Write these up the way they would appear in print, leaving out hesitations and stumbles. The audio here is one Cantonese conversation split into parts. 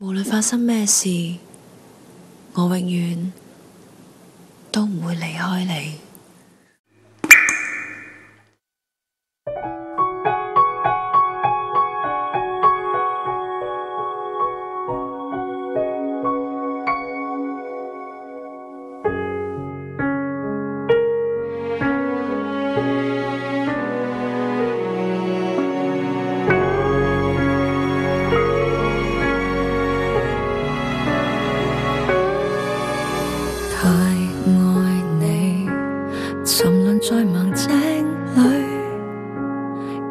無論發生咩事，我永遠都唔會離開你。沉淪在盲井裏，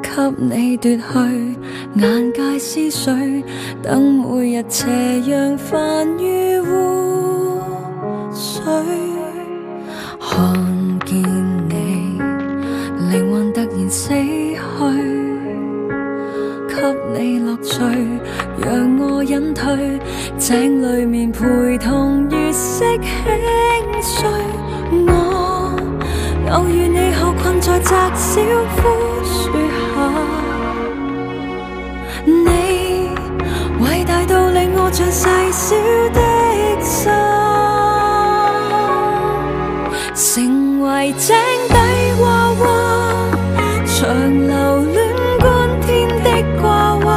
給你奪去眼界思緒，等每日斜陽泛於污水。看見你靈魂突然死去，給你樂趣，讓我隱退，井裏面陪同月色輕睡。我偶遇你後困在窄小枯樹下，你偉大到令我像細小的沙，成為井底娃娃，長流亂觀天的掛畫，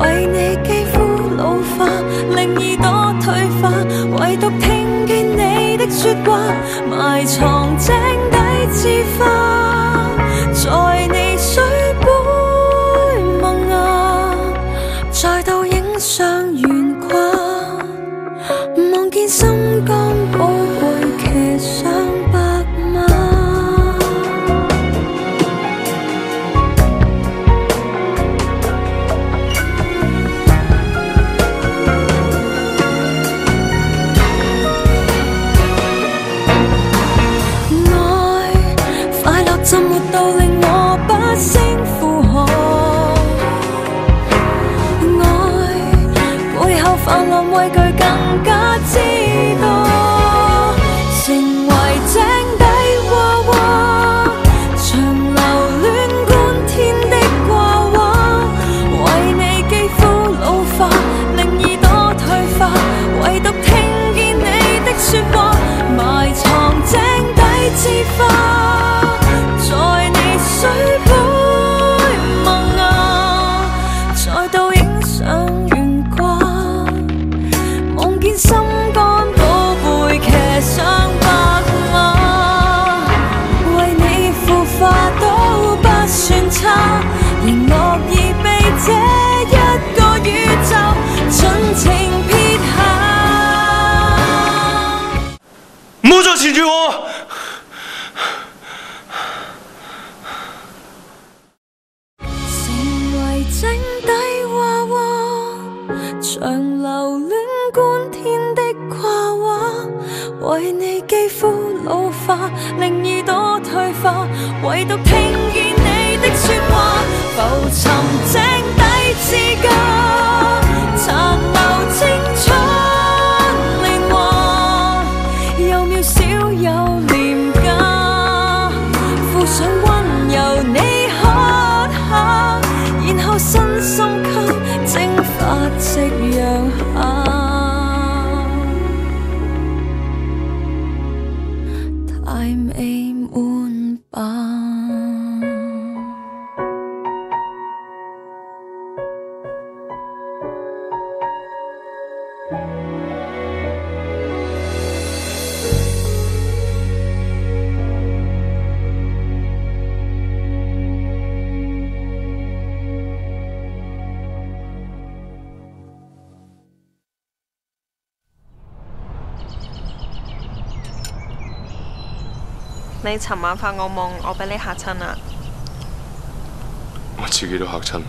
為你肌膚老化，令耳朵退化，唯獨聽見你的說話，埋藏井底之花，在你水杯萌芽，再度影相懸掛，望見心肝寶貝騎上白馬。浸沒到令我把聲呼喝，愛背後泛濫畏懼更加知道，成為井底娃娃，長流亂觀天的掛畫，為你肌膚老化，令耳朵退化，唯獨聽見你的說話，埋藏井底之花，在你水杯萌芽，再度影相懸掛，望見心肝寶貝騎上白馬，為你腐化都不算差，仍樂意被這一個宇宙盡情撇下。唔好再纏住我！井底娃娃，長流亂觀天的掛畫，為你肌膚老化，令耳朵退化，唯獨聽見你的說話，浮沉井底之家，殘留青春年華，又渺小又廉價，附上溫柔你喝下，然後身心給蒸發夕陽下，太美滿吧。你尋晚發惡夢，我俾你嚇親啦！我自己都嚇親。